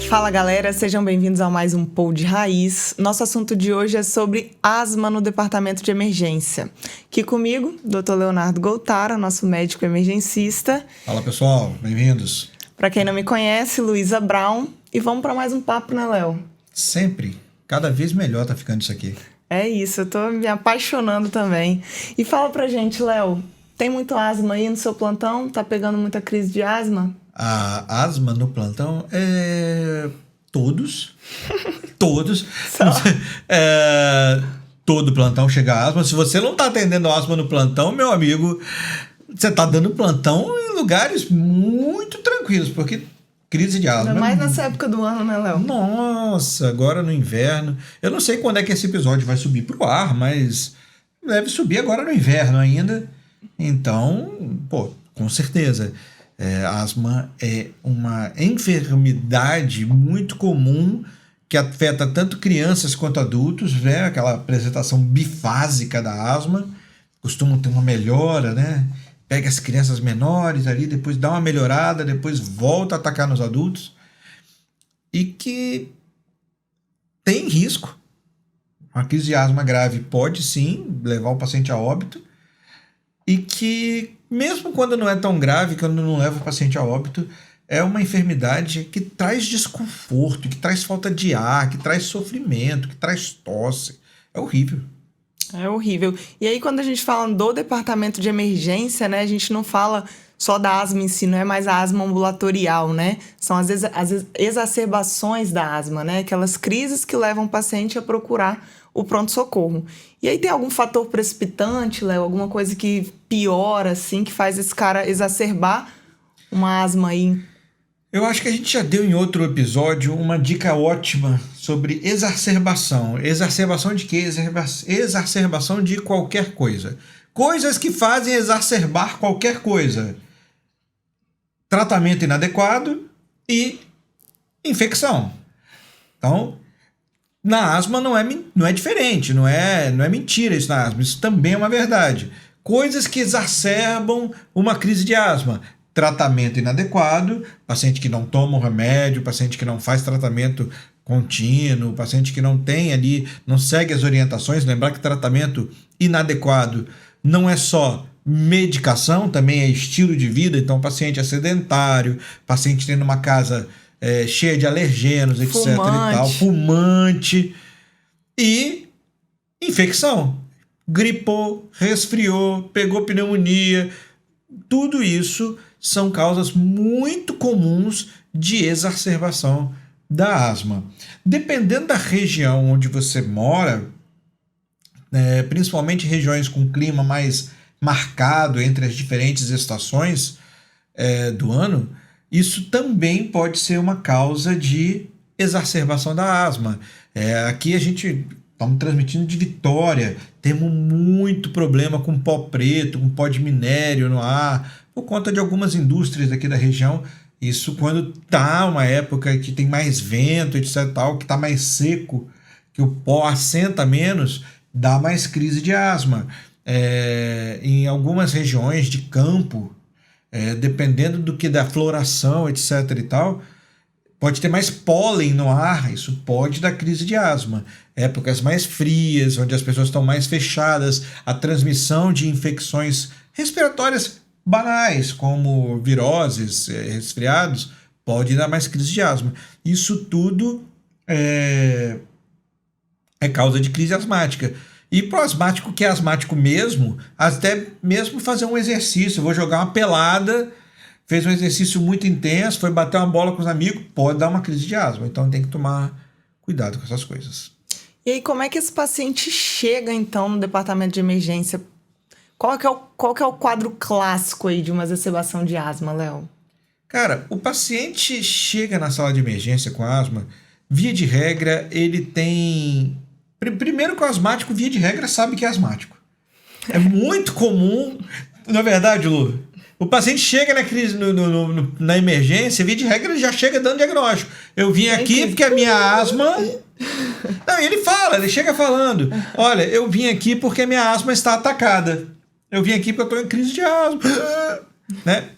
Fala galera, sejam bem-vindos a mais um Pod Raiz. Nosso assunto de hoje é sobre asma no departamento de emergência. Aqui comigo, Dr. Leonardo Goltara, nosso médico emergencista. Fala pessoal, bem-vindos. Para quem não me conhece, Luísa Brown. E vamos para mais um papo, né, Léo? Sempre, cada vez melhor tá ficando isso aqui. É isso, eu tô me apaixonando também. E fala pra gente, Léo, tem muito asma aí no seu plantão? Tá pegando muita crise de asma? A asma no plantão é... Todos. Todo plantão chega a asma. Se você não tá atendendo asma no plantão, meu amigo, você tá dando plantão em lugares muito tranquilos, porque crise de asma... Ainda mais nessa época do ano, né, Léo? Nossa, agora no inverno. Eu não sei quando é que esse episódio vai subir pro ar, mas deve subir agora no inverno ainda. Então, com certeza. Asma é uma enfermidade muito comum que afeta tanto crianças quanto adultos, né? Aquela apresentação bifásica da asma, costumam ter uma melhora, né? Pega as crianças menores ali, depois dá uma melhorada, depois volta a atacar nos adultos, e que tem risco. Uma crise de asma grave pode sim levar o paciente a óbito, e que mesmo quando não é tão grave, quando não leva o paciente a óbito, é uma enfermidade que traz desconforto, que traz falta de ar, que traz sofrimento, que traz tosse. É horrível. É horrível. E aí, quando a gente fala do departamento de emergência, né, a gente não fala só da asma em si, não é mais a asma ambulatorial, né? São as exacerbações da asma, né? Aquelas crises que levam o paciente a procurar o pronto-socorro. E aí tem algum fator precipitante, Léo? Alguma coisa que piora, assim, que faz esse cara exacerbar uma asma aí? Eu acho que a gente já deu em outro episódio uma dica ótima sobre exacerbação. Exacerbação de quê? Exacerbação de qualquer coisa. Coisas que fazem exacerbar qualquer coisa. Tratamento inadequado e infecção. Então, na asma não é diferente, não é mentira isso na asma. Isso também é uma verdade. Coisas que exacerbam uma crise de asma. Tratamento inadequado, paciente que não toma o remédio, paciente que não faz tratamento contínuo, paciente que não tem ali, não segue as orientações. Lembrar que tratamento inadequado não é só medicação, também é estilo de vida. Então, paciente é sedentário, paciente tendo uma casa cheia de alergenos, etc. Fumante. E tal, fumante e infecção. Gripou, resfriou, pegou pneumonia. Tudo isso são causas muito comuns de exacerbação da asma. Dependendo da região onde você mora, principalmente regiões com clima mais marcado entre as diferentes estações do ano, isso também pode ser uma causa de exacerbação da asma. Aqui a gente estamos transmitindo de Vitória, temos muito problema com pó preto, com pó de minério no ar, por conta de algumas indústrias aqui da região. Isso quando tá uma época que tem mais vento, etc, tal, que tá mais seco, que o pó assenta menos, dá mais crise de asma. Em algumas regiões de campo, dependendo do que da floração, etc e tal, pode ter mais pólen no ar, isso pode dar crise de asma. Épocas mais frias, onde as pessoas estão mais fechadas, a transmissão de infecções respiratórias banais, como viroses, resfriados, pode dar mais crise de asma. Isso tudo é causa de crise asmática. E para o asmático que é asmático mesmo, até mesmo fazer um exercício, eu vou jogar uma pelada, fez um exercício muito intenso, foi bater uma bola com os amigos, pode dar uma crise de asma. Então tem que tomar cuidado com essas coisas. E aí, como é que esse paciente chega, então, no departamento de emergência? Qual que é o quadro clássico aí de uma exacerbação de asma, Léo? Cara, o paciente chega na sala de emergência com asma, via de regra, ele tem... Primeiro que o asmático, via de regra, sabe que é asmático. É muito comum, na verdade, Lu, o paciente chega na crise, na emergência, via de regra, ele já chega dando diagnóstico. Eu vim aqui porque a minha asma... Não, ele chega falando, olha, eu vim aqui porque a minha asma está atacada. Eu vim aqui porque eu estou em crise de asma. Né?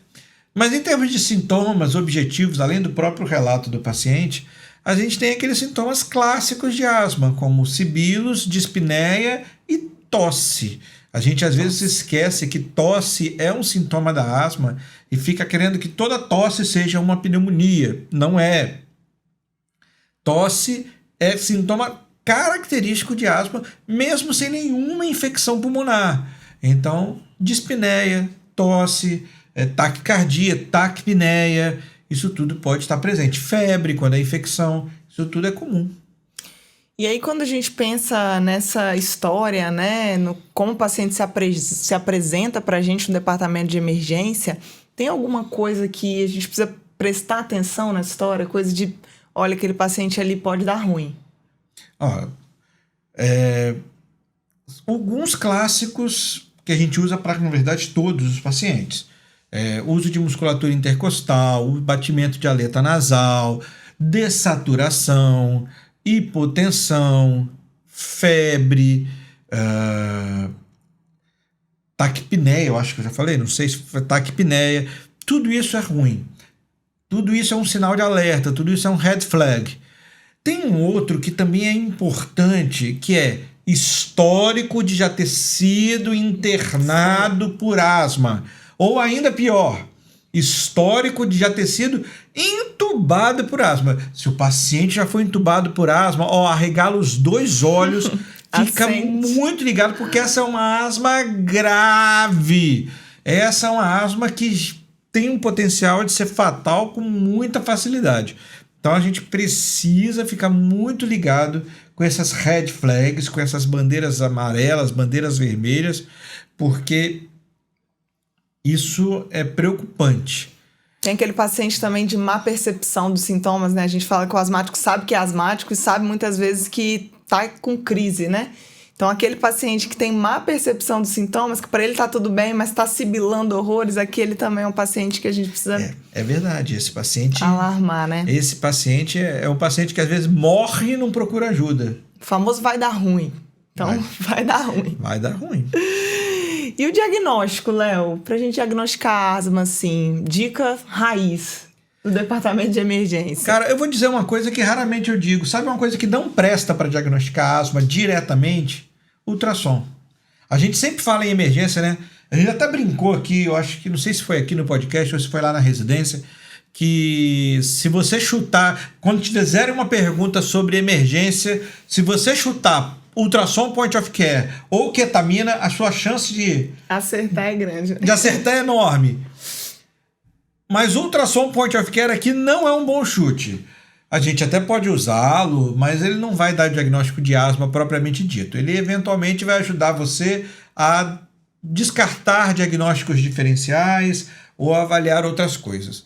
Mas em termos de sintomas objetivos, além do próprio relato do paciente, a gente tem aqueles sintomas clássicos de asma, como sibilos, dispneia e tosse. A gente às vezes esquece que tosse é um sintoma da asma e fica querendo que toda tosse seja uma pneumonia. Não é. Tosse é sintoma característico de asma, mesmo sem nenhuma infecção pulmonar. Então, dispneia, tosse, taquicardia, taquipneia, isso tudo pode estar presente. Febre, quando é infecção, isso tudo é comum. E aí, quando a gente pensa nessa história, né, no como o paciente se apresenta para a gente no departamento de emergência, tem alguma coisa que a gente precisa prestar atenção na história? Coisa de, olha, aquele paciente ali pode dar ruim. Alguns clássicos que a gente usa para, na verdade, todos os pacientes. Uso de musculatura intercostal, batimento de aleta nasal, dessaturação, hipotensão, febre, taquipneia, eu acho que eu já falei, não sei se foi taquipneia. Tudo isso é ruim. Tudo isso é um sinal de alerta, tudo isso é um red flag. Tem um outro que também é importante, que é histórico de já ter sido internado por asma. Ou ainda pior, histórico de já ter sido entubado por asma. Se o paciente já foi entubado por asma, arregala os dois olhos, fica muito ligado, porque essa é uma asma grave. Essa é uma asma que tem um potencial de ser fatal com muita facilidade. Então a gente precisa ficar muito ligado com essas red flags, com essas bandeiras amarelas, bandeiras vermelhas, porque isso é preocupante. Tem aquele paciente também de má percepção dos sintomas, né? A gente fala que o asmático sabe que é asmático e sabe muitas vezes que tá com crise, né? Então, aquele paciente que tem má percepção dos sintomas, que para ele tá tudo bem, mas tá sibilando horrores, aquele também é um paciente que a gente precisa... É verdade, esse paciente... alarmar, né? Esse paciente é um paciente que às vezes morre e não procura ajuda. O famoso vai dar ruim. Então, vai dar ruim. Vai dar ruim. E o diagnóstico, Léo? Pra gente diagnosticar asma, assim, dica raiz do departamento de emergência. Cara, eu vou dizer uma coisa que raramente eu digo. Sabe uma coisa que não presta para diagnosticar asma diretamente? Ultrassom. A gente sempre fala em emergência, né? A gente até brincou aqui, eu acho que, não sei se foi aqui no podcast ou se foi lá na residência, que se você chutar, quando te fizerem uma pergunta sobre emergência, se você chutar ultrassom point of care ou ketamina, a sua chance de acertar é grande. De acertar é enorme. Mas ultrassom point of care aqui não é um bom chute. A gente até pode usá-lo, mas ele não vai dar diagnóstico de asma propriamente dito. Ele eventualmente vai ajudar você a descartar diagnósticos diferenciais ou avaliar outras coisas.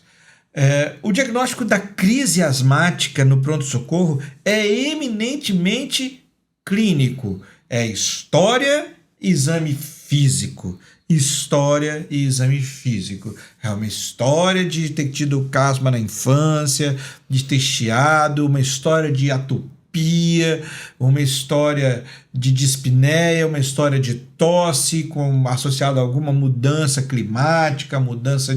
O diagnóstico da crise asmática no pronto-socorro é eminentemente clínico. É história e exame físico. História e exame físico. É uma história de ter tido asma na infância, de ter chiado, uma história de atopia, uma história de dispneia, uma história de tosse associada a alguma mudança climática, mudança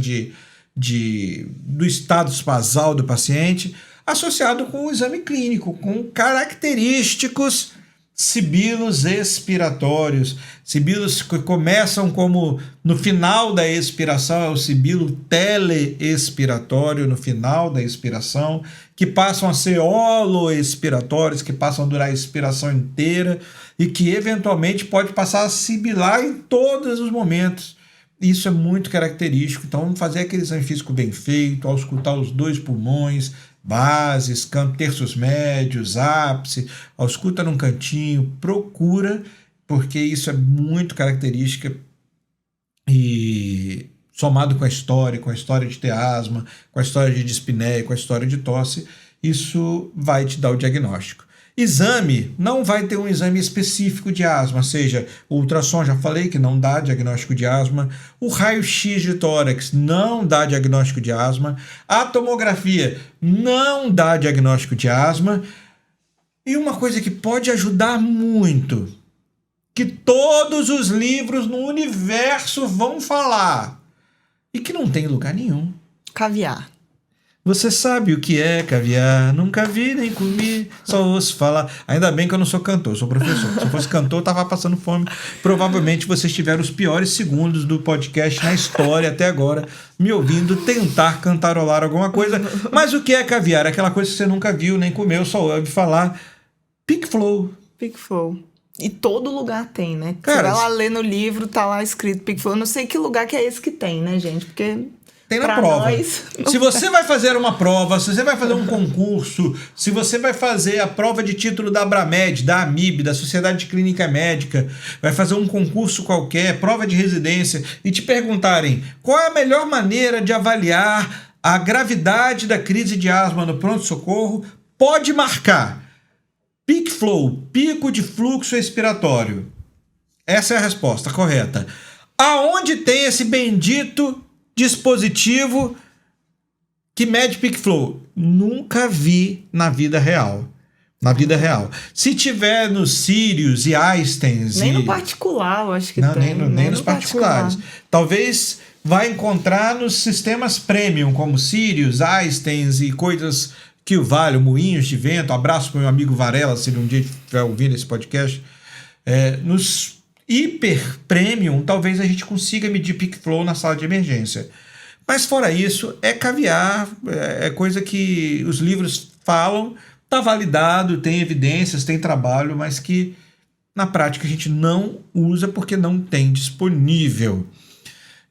do estado basal do paciente, associado com o exame clínico, com característicos sibilos expiratórios, sibilos que começam como no final da expiração, é o sibilo teleexpiratório no final da expiração, que passam a ser holoexpiratórios, que passam a durar a expiração inteira e que eventualmente pode passar a sibilar em todos os momentos. Isso é muito característico. Então vamos fazer aquele exame físico bem feito, auscultar os dois pulmões, bases, terços médios, ápice, ausculta num cantinho, procura, porque isso é muito característica e somado com a história de ter asma, com a história de dispneia, com a história de tosse, isso vai te dar o diagnóstico. Exame, não vai ter um exame específico de asma, seja o ultrassom, já falei que não dá diagnóstico de asma, o raio-x de tórax não dá diagnóstico de asma, a tomografia não dá diagnóstico de asma, e uma coisa que pode ajudar muito, que todos os livros no universo vão falar, e que não tem lugar nenhum, caviar. Você sabe o que é caviar? Nunca vi nem comi, só ouço falar. Ainda bem que eu não sou cantor, sou professor. Se eu fosse cantor, eu tava passando fome. Provavelmente vocês tiveram os piores segundos do podcast na história até agora, me ouvindo tentar cantarolar alguma coisa. Mas o que é caviar? Aquela coisa que você nunca viu nem comeu, só ouve falar. Pink Flow. Pink Flow. E todo lugar tem, né? Cara, você vai lá ler no livro, tá lá escrito Pink Flow. Eu não sei que lugar que é esse que tem, né, gente? Porque... Tem na pra prova. nós, se você vai fazer uma prova, se você vai fazer um concurso, se você vai fazer a prova de título da Abramed, da AMIB, da Sociedade de Clínica Médica, vai fazer um concurso qualquer, prova de residência, e te perguntarem qual é a melhor maneira de avaliar a gravidade da crise de asma no pronto-socorro, pode marcar Peak Flow, pico de fluxo expiratório. Essa é a resposta correta. Aonde tem esse bendito dispositivo que mede Peak Flow? Nunca vi na vida real. Na vida real. Se tiver nos Sirius e Einsteins... Nem no particular, eu acho que não, tem. Nem nos particulares. Talvez vai encontrar nos sistemas premium, como Sirius, Einsteins e coisas que o valem, moinhos de vento. Abraço para o meu amigo Varela, se ele um dia estiver ouvindo esse podcast. Nos hiper premium, talvez a gente consiga medir Peak Flow na sala de emergência. Mas fora isso, é caviar, é coisa que os livros falam, tá validado, tem evidências, tem trabalho, mas que na prática a gente não usa porque não tem disponível.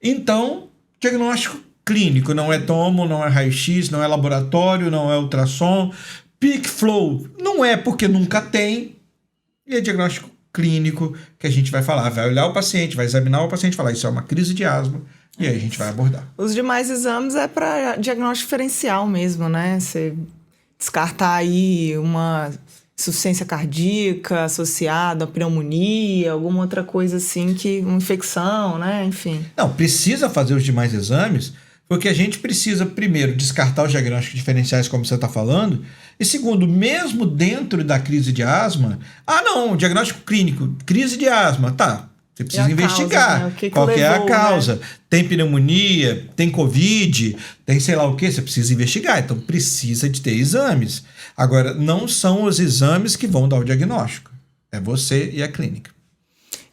Então, diagnóstico clínico, não é tomo, não é raio-x, não é laboratório, não é ultrassom. Peak Flow não é porque nunca tem, e é diagnóstico clínico que a gente vai falar, vai olhar o paciente, vai examinar o paciente, falar isso é uma crise de asma, e aí a gente vai abordar. Os demais exames é para diagnóstico diferencial mesmo, né? Você descartar aí uma insuficiência cardíaca associada a pneumonia, alguma outra coisa assim, uma infecção, né? Enfim. Não, precisa fazer os demais exames, porque a gente precisa, primeiro, descartar os diagnósticos diferenciais, como você está falando, e segundo, mesmo dentro da crise de asma, diagnóstico clínico, crise de asma, tá, você precisa investigar causa, né? qual que é a causa. Né? Tem pneumonia, tem Covid, tem sei lá o que, você precisa investigar, então precisa de ter exames. Agora, não são os exames que vão dar o diagnóstico, é você e a clínica.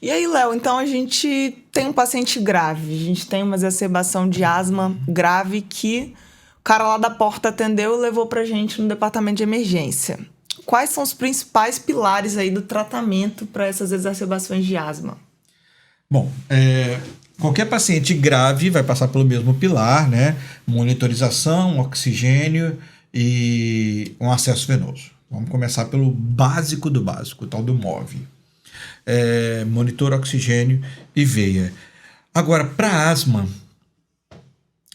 E aí, Léo, então a gente tem um paciente grave, a gente tem uma exacerbação de asma grave que o cara lá da porta atendeu e levou pra gente no departamento de emergência. Quais são os principais pilares aí do tratamento para essas exacerbações de asma? Bom, qualquer paciente grave vai passar pelo mesmo pilar, né? Monitorização, oxigênio e um acesso venoso. Vamos começar pelo básico do básico, o tal do MOV. Monitor, oxigênio e veia. Agora, para asma,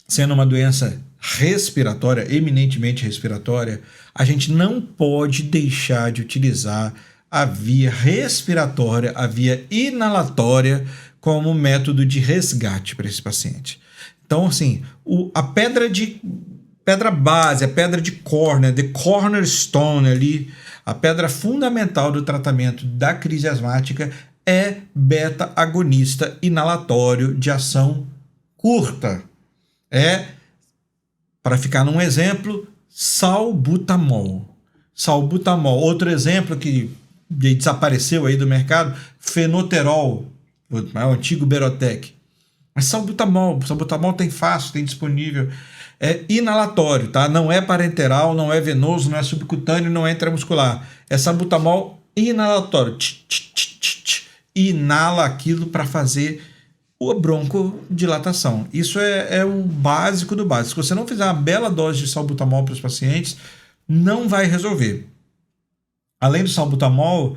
sendo uma doença respiratória, eminentemente respiratória, a gente não pode deixar de utilizar a via respiratória, a via inalatória, como método de resgate para esse paciente. Então, assim, a pedra base, a pedra de corner, the cornerstone ali, a pedra fundamental do tratamento da crise asmática é beta-agonista inalatório de ação curta. Para ficar num exemplo, salbutamol. Salbutamol. Outro exemplo que desapareceu aí do mercado, fenoterol, o antigo Berotec. Mas salbutamol tem fácil, tem disponível. É inalatório, tá? Não é parenteral, não é venoso, não é subcutâneo, não é intramuscular. É salbutamol inalatório. Inala aquilo para fazer a broncodilatação. Isso é o básico do básico. Se você não fizer uma bela dose de salbutamol para os pacientes, não vai resolver. Além do salbutamol,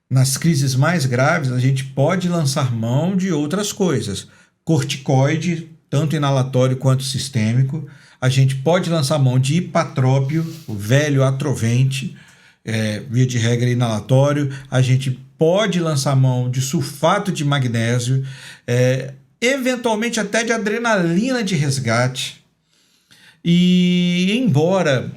nas crises mais graves, a gente pode lançar mão de outras coisas. Corticoide, tanto inalatório quanto sistêmico. A gente pode lançar mão de hipatrópio, o velho atrovente, via de regra inalatório. A gente pode lançar mão de sulfato de magnésio, eventualmente até de adrenalina de resgate. E embora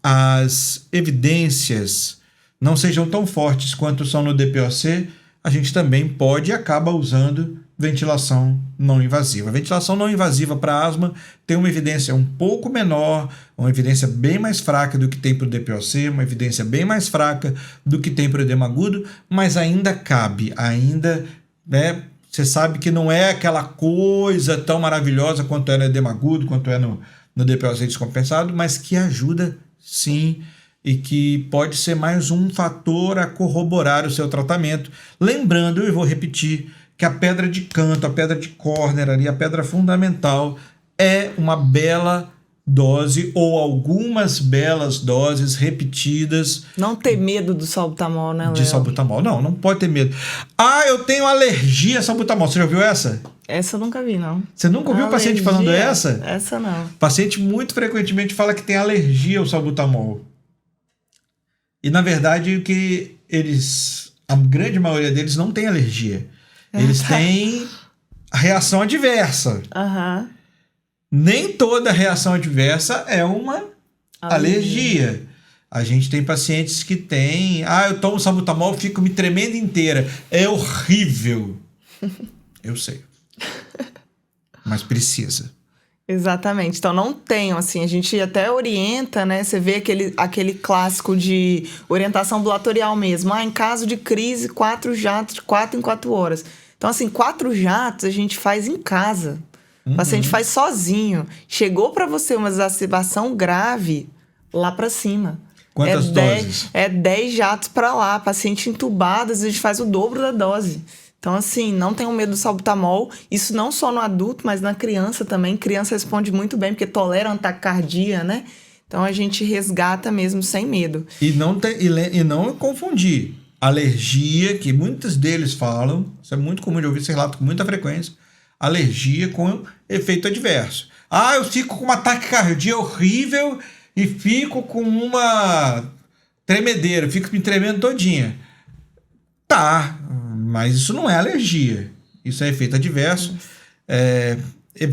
as evidências não sejam tão fortes quanto são no DPOC, a gente também pode e acaba usando ventilação não invasiva. A ventilação não invasiva para asma tem uma evidência um pouco menor, uma evidência bem mais fraca do que tem para o DPOC, uma evidência bem mais fraca do que tem para o edema agudo, mas ainda cabe, ainda, né? Você sabe que não é aquela coisa tão maravilhosa quanto é no edema agudo, quanto é no DPOC descompensado, mas que ajuda sim e que pode ser mais um fator a corroborar o seu tratamento. Lembrando, eu vou repetir, que a pedra de canto, a pedra de Corner ali, a pedra fundamental, é uma bela dose ou algumas belas doses repetidas. Não ter medo do salbutamol, né, Léo? De salbutamol. Não pode ter medo. Ah, eu tenho alergia a salbutamol. Você já ouviu essa? Essa eu nunca vi, não. Você nunca ouviu o paciente falando essa? Essa não. O paciente muito frequentemente fala que tem alergia ao salbutamol. E, na verdade, o que a grande maioria deles não tem alergia. Eles têm reação adversa. Aham. Nem toda reação adversa é uma alergia. A gente tem pacientes que têm... eu tomo salbutamol, fico me tremendo inteira. É horrível. Eu sei. Mas precisa. Exatamente. Então, não tenham, assim, a gente até orienta, né? Você vê aquele clássico de orientação ambulatorial mesmo. Em caso de crise, 4 jatos de 4 em 4 horas. Então, assim, 4 jatos a gente faz em casa. O paciente faz sozinho. Chegou para você uma exacerbação grave, lá para cima. Quantas doses? 10 jatos para lá. Paciente entubado, às vezes a gente faz o dobro da dose. Então, assim, não tenham medo do salbutamol. Isso não só no adulto, mas na criança também. Criança responde muito bem, porque tolera a taquicardia, né? Então, a gente resgata mesmo sem medo. E não confundir. Alergia, que muitos deles falam, isso é muito comum de ouvir esse relato com muita frequência, alergia com efeito adverso. Eu fico com uma taquicardia horrível e fico com uma tremedeira, fico me tremendo todinha. Tá, mas isso não é alergia. Isso é efeito adverso.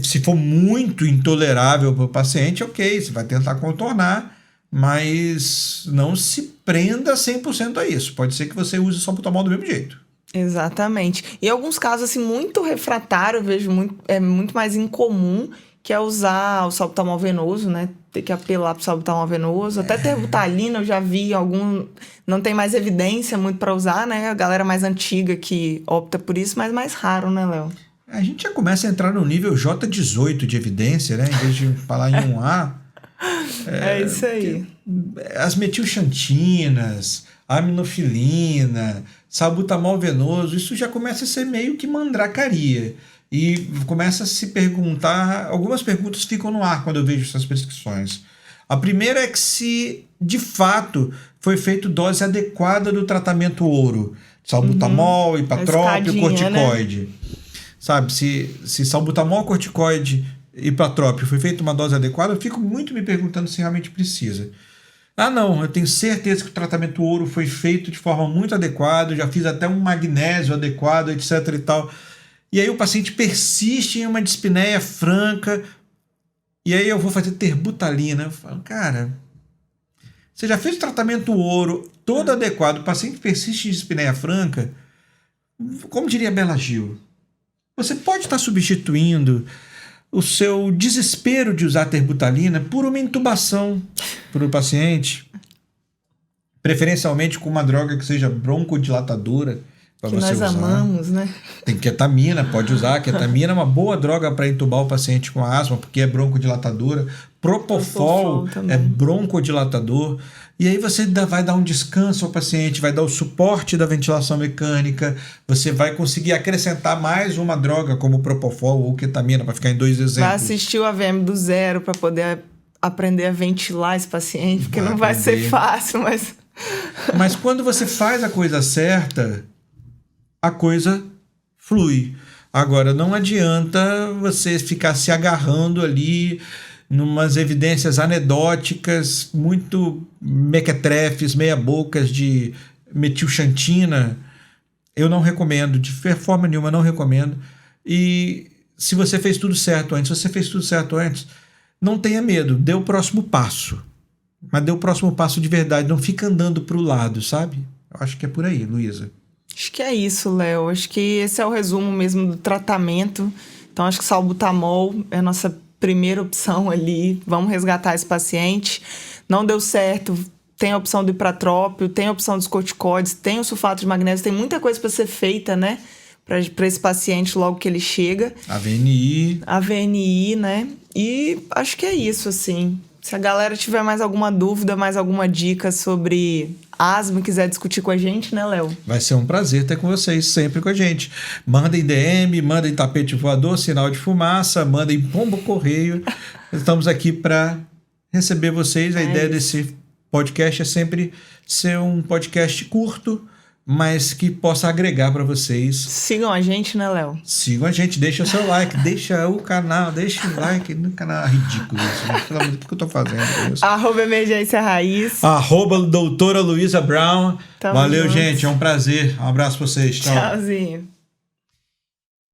Se for muito intolerável para o paciente, ok, você vai tentar contornar, mas não se prenda 100% a isso. Pode ser que você use salbutamol do mesmo jeito. Exatamente. E alguns casos, assim, muito refratário, eu vejo muito mais incomum, que é usar o salbutamol venoso, né? Ter que apelar para o salbutamol venoso. Até terbutalina, eu já vi não tem mais evidência muito para usar, né? A galera mais antiga que opta por isso, mas mais raro, né, Léo? A gente já começa a entrar no nível J18 de evidência, né? Em vez de falar em 1A. É isso aí. As metilxantinas, aminofilina, salbutamol venoso, isso já começa a ser meio que mandracaria. E começa a se perguntar, algumas perguntas ficam no ar quando eu vejo essas prescrições. A primeira é que se, de fato, foi feito dose adequada do tratamento ouro. Salbutamol, ipatrópio, corticoide. Né? Sabe, se salbutamol, corticoide, ipatrópio foi feita uma dose adequada, eu fico muito me perguntando se realmente precisa. Não, eu tenho certeza que o tratamento ouro foi feito de forma muito adequada, já fiz até um magnésio adequado, etc e tal. E aí o paciente persiste em uma dispneia franca, e aí eu vou fazer terbutalina. Eu falo, cara, você já fez o tratamento ouro todo adequado, o paciente persiste em dispneia franca, como diria Bela Gil, você pode estar substituindo o seu desespero de usar terbutalina por uma intubação para o paciente, preferencialmente com uma droga que seja broncodilatadora, que nós usar. Amamos, né? Tem ketamina, pode usar. Ketamina é uma boa droga para entubar o paciente com asma, porque é broncodilatadora. Propofol é broncodilatador. E aí você vai dar um descanso ao paciente, vai dar o suporte da ventilação mecânica, você vai conseguir acrescentar mais uma droga como Propofol ou ketamina, para ficar em 2 exemplos. Vai assistir o AVM do zero para poder aprender a ventilar esse paciente, porque não vai ser fácil, mas... Mas quando você faz a coisa certa, a coisa flui. Agora, não adianta você ficar se agarrando ali numas evidências anedóticas, muito mequetrefes, meia-bocas de metilxantina. Eu não recomendo, de forma nenhuma, não recomendo. E se você fez tudo certo antes, não tenha medo, dê o próximo passo. Mas dê o próximo passo de verdade, não fica andando para o lado, sabe? Eu acho que é por aí, Luísa. Acho que é isso, Léo. Acho que esse é o resumo mesmo do tratamento. Então, acho que salbutamol é a nossa primeira opção ali. Vamos resgatar esse paciente. Não deu certo, tem a opção do ipratrópio, tem a opção dos corticoides, tem o sulfato de magnésio, tem muita coisa para ser feita, né? Para esse paciente logo que ele chega. AVNI, né? E acho que é isso, assim. Se a galera tiver mais alguma dúvida, mais alguma dica sobre asma, quiser discutir com a gente, né, Léo? Vai ser um prazer ter com vocês, sempre com a gente. Mandem DM, mandem tapete voador, sinal de fumaça, mandem pombo correio. Estamos aqui para receber vocês. A ideia desse podcast é sempre ser um podcast curto, mas que possa agregar para vocês. Sigam a gente, né, Léo? Sigam a gente, deixa o seu like, deixa o like no canal. Ridículo isso, gente. Pelo amor de Deus, o que eu tô fazendo? Isso? @emergência raiz. @doutora Luísa Brown. Tamo Valeu, junto. gente. É um prazer. Um abraço pra vocês. Tchau. Tchauzinho.